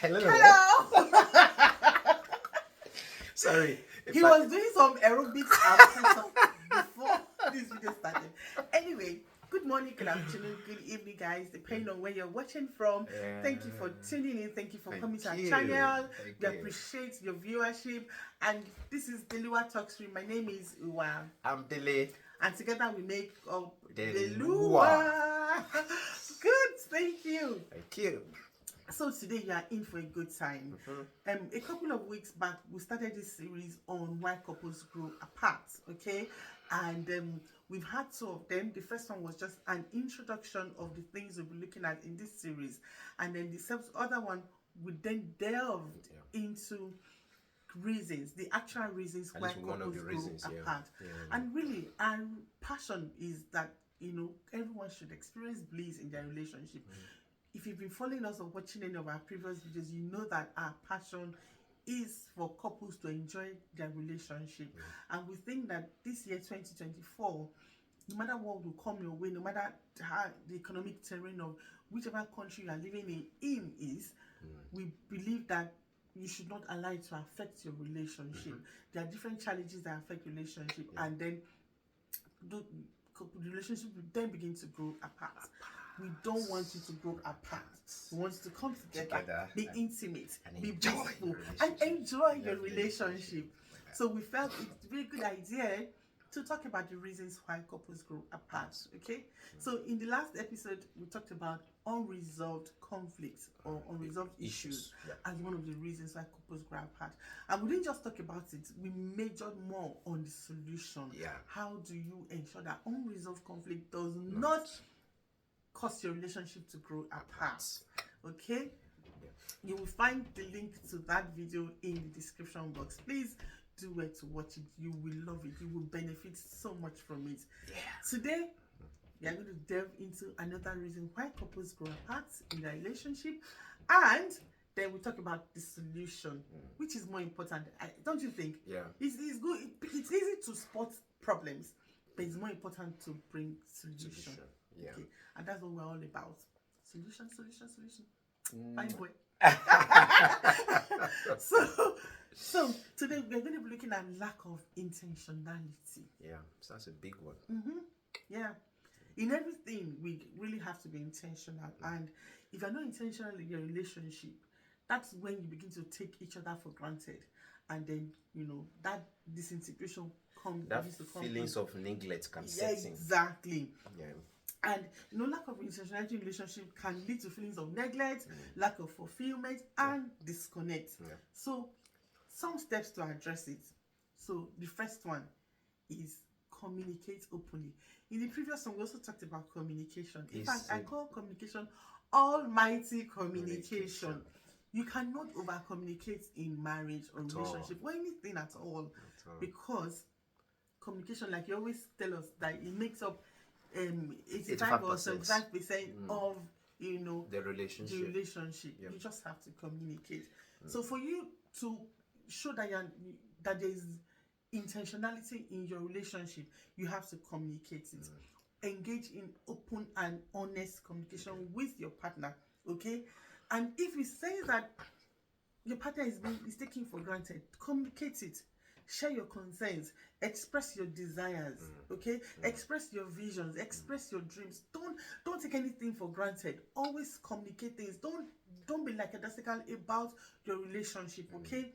Hello. Hello. Sorry. He was doing some aerobics and push-ups before this video started. Anyway, good morning, good afternoon, good evening, guys, depending on where you're watching from. Thank you for tuning in. Thank you for coming to our channel. We appreciate your viewership. And this is Deliwa Talk Stream. My name is Uwa. I'm Dele. And together we make up Deliwa. Good, thank you. Thank you. So today you are in for a good time. A couple of weeks back, we started this series on why couples grow apart. Okay, and we've had two of them. The first one was just an introduction of the things we'll be looking at in this series, and then the other one we then delved into reasons, the actual reasons why couples grow apart. And really, our passion is that everyone should experience bliss in their relationship. If you've been following us or watching any of our previous videos, you know that our passion is for couples to enjoy their relationship. And we think that this year, 2024, no matter what will come your way, no matter how the economic terrain of whichever country you are living in is, we believe that you should not allow it to affect your relationship. There are different challenges that affect relationship, and then the relationship will then begin to grow apart. We don't want you to grow apart. We want you to come together, be intimate, be blissful, and enjoy your relationship. So we felt it's a very good idea to talk about the reasons why couples grow apart. Okay? So in the last episode, we talked about unresolved conflicts or unresolved issues as one of the reasons why couples grow apart. And we didn't just talk about it, we majored more on the solution. How do you ensure that unresolved conflict does not cause your relationship to grow apart? Okay, you will find the link to that video in the description box. Please do where to watch it. You will love it. You will benefit so much from it. Today we are going to delve into another reason why couples grow apart in their relationship, and then we talk about the solution, which is more important. Don't you think? It's good. It's easy to spot problems, but it's more important to bring solution. Okay, and that's what we're all about. Solution. Fine boy. So today we're going to be looking at lack of intentionality. So that's a big one. In everything, we really have to be intentional. And if you're not intentional in your relationship, that's when you begin to take each other for granted. And then, that disintegration comes. That feelings of neglect can set in. Exactly. And lack of intentionality in relationship can lead to feelings of neglect, lack of fulfillment, and disconnect. So, some steps to address it. So, the first one is communicate openly. In the previous one, we also talked about communication. In fact, I call communication almighty communication. You cannot over communicate in marriage or relationship or anything at all, because communication, like you always tell us, that it makes up 85 or 75% of the relationship. You just have to communicate. So for you to show that there is intentionality in your relationship, you have to communicate it. Engage in open and honest communication with your partner. Okay, and if you say that your partner is taking for granted, communicate it. Share your concerns, express your desires, okay? Express your visions, express your dreams. Don't take anything for granted. Always communicate things. Don't be lackadaisical about your relationship, okay?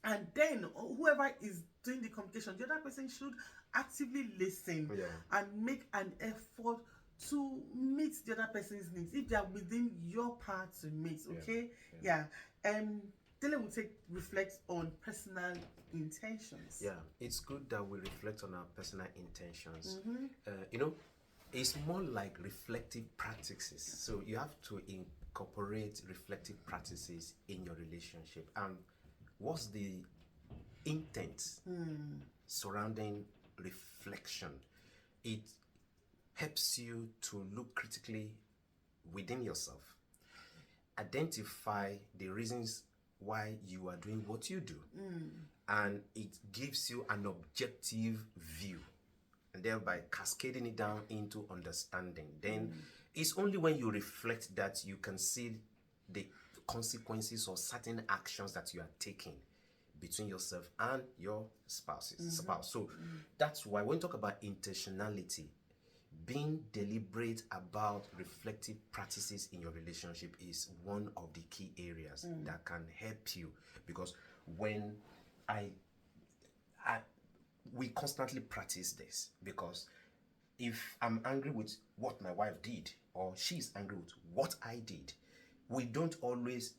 And then whoever is doing the communication, the other person should actively listen and make an effort to meet the other person's needs if they are within your power to meet, okay? Dele will reflect on personal intentions. It's good that we reflect on our personal intentions. It's more like reflective practices. So you have to incorporate reflective practices in your relationship. And what's the intent surrounding reflection? It helps you to look critically within yourself, identify the reasons why you are doing what you do, and it gives you an objective view, and thereby cascading it down into understanding. Then it's only when you reflect that you can see the consequences or certain actions that you are taking between yourself and your spouse. So that's why when you talk about intentionality, being deliberate about reflective practices in your relationship is one of the key areas that can help you. Because when we constantly practice this, because if I'm angry with what my wife did or she's angry with what I did, we don't always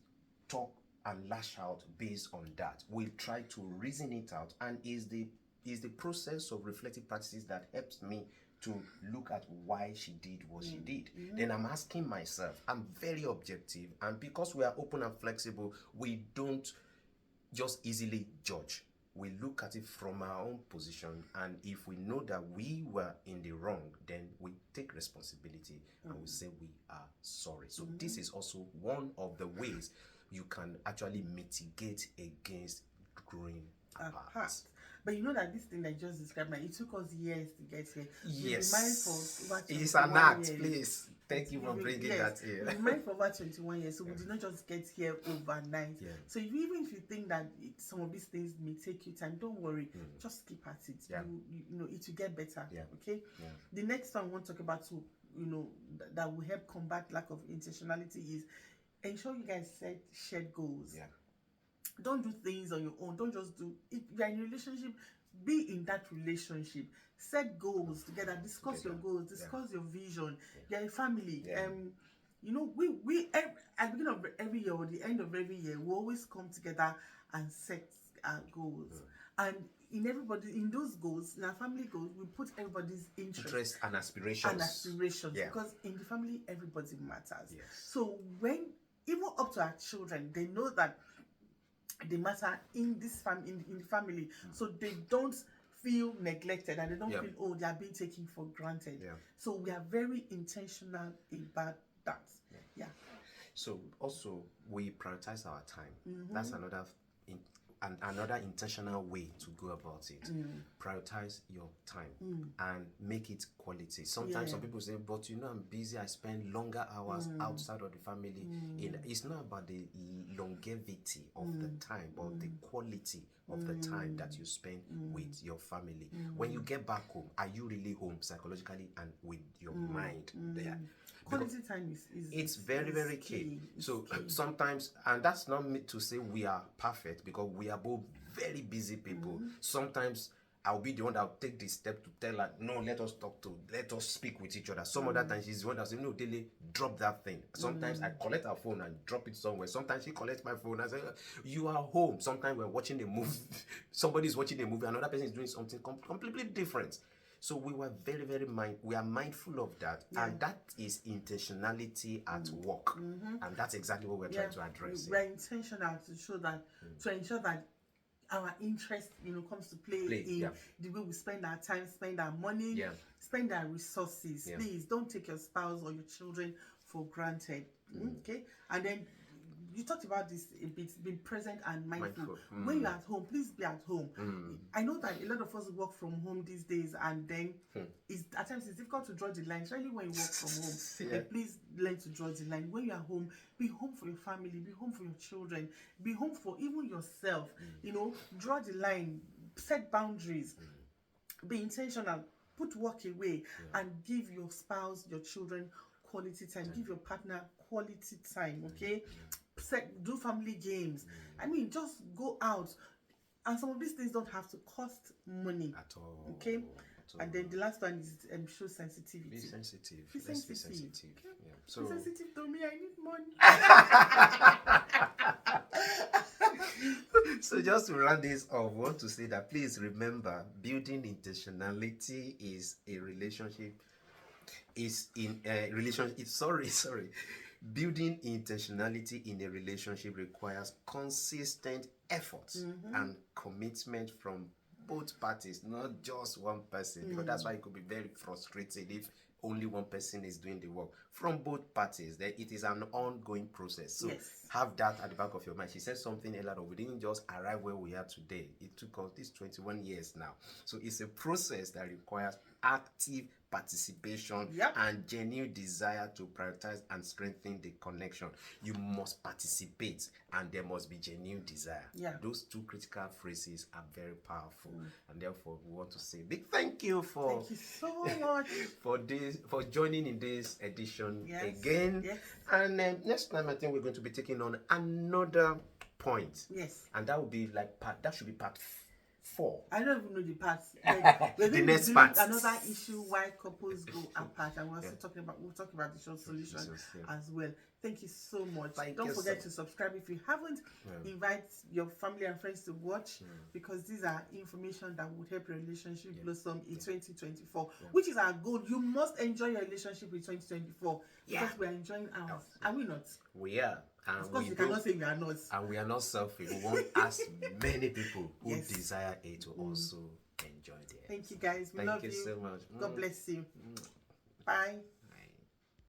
talk and lash out based on that. We try to reason it out, and is the process of reflective practices that helps me to look at why she did what she did. Then I'm asking myself, I'm very objective, and because we are open and flexible, we don't just easily judge. We look at it from our own position, and if we know that we were in the wrong, then we take responsibility and we say we are sorry. So this is also one of the ways you can actually mitigate against growing apart. But you know that this thing that you just described, it took us years to get here. Yes. It's an act, please. Thank you for bringing that here. We've been married for over 21 years, so we did not just get here overnight. So even if you think that some of these things may take you time, don't worry. Just keep at it. You know, it will get better. Okay? The next one I want to talk about, that will help combat lack of intentionality is ensure you guys set shared goals. Don't do things on your own. Don't just do. If you're in a relationship, be in that relationship. Set goals together. Discuss your goals. Discuss your vision. You're a family. You know, we at the beginning of every year or the end of every year, we always come together and set our goals. And in those goals, in our family goals, we put everybody's interest and aspirations. Because in the family, everybody matters. So when even up to our children, they know that they matter in this in the family, so they don't feel neglected and they don't feel they are being taken for granted. So we are very intentional about that. So also we prioritize our time. That's another intentional way to go about it. Prioritize your time and make it quality. Sometimes some people say, but I'm busy, I spend longer hours outside of the family. It's not about the longevity of the time, but the quality of the time that you spend with your family. When you get back home, are you really home psychologically and with your mind there? Quality time is very, very key. So sometimes, and that's not me to say we are perfect, because we are both very busy people. Sometimes I'll be the one that will take the step to tell her, no, let us speak with each other. Some other times she's the one that says, no, Dele, drop that thing. Sometimes I collect her phone and drop it somewhere. Sometimes she collects my phone and says, you are home. Sometimes we're watching a movie. Somebody's watching a movie. Another person is doing something completely different. So we were very, very mindful of that, and that is intentionality at work, and that's exactly what we're trying to address. We're intentional to show that, to ensure that our interest, comes to play in the way we spend our time, spend our money, spend our resources. Please don't take your spouse or your children for granted. Okay, and then you talked about this a bit, being present and mindful. When you're at home, please be at home. I know that a lot of us work from home these days, and then at times it's difficult to draw the line, especially when you work from home. Please learn to draw the line. When you're home, be home for your family, be home for your children, be home for even yourself. Draw the line, set boundaries, be intentional, put work away, and give your spouse, your children quality time. Give your partner quality time. Okay. Do family games. I mean, just go out, and some of these things don't have to cost money at all. Okay, and then the last one is show sensitivity. Be sensitive. Let's be sensitive. Okay? So be sensitive to me. I need money. So just to round this off, I want to say that please remember, building intentionality is a relationship. Building intentionality in a relationship requires consistent effort and commitment from both parties, not just one person, because that's why it could be very frustrating if only one person is doing the work. From both parties, that it is an ongoing process. So have that at the back of your mind. She said something earlier on, we didn't just arrive where we are today. It took us this 21 years now. So it's a process that requires active participation Yep. and genuine desire to prioritize and strengthen the connection. You must participate and there must be genuine desire. Yeah. Those two critical phrases are very powerful, and therefore we want to say big thank you for Thank you so much. for joining in this edition Yes, again. yes. And next time I think we're going to be taking on another point. Yes. And that will be like that should be part 4. I don't even know the parts. Like, we're The going next to do part. another issue why couples go apart, and we're also talking about the short solution Yeah. as well. Thank you so much. Thank Don't you forget so to subscribe if you haven't. Invite your family and friends to watch, because these are information that would help your relationship blossom in 2024, which is our goal. You must enjoy your relationship in 2024 because we are enjoying ours. Are we not? We are. And Of course, we you do- cannot say we are not. And we are not selfish. We want as many people who Yes. desire it to also enjoy it. Thank you guys. We Thank love you you. so much. God bless you. Bye.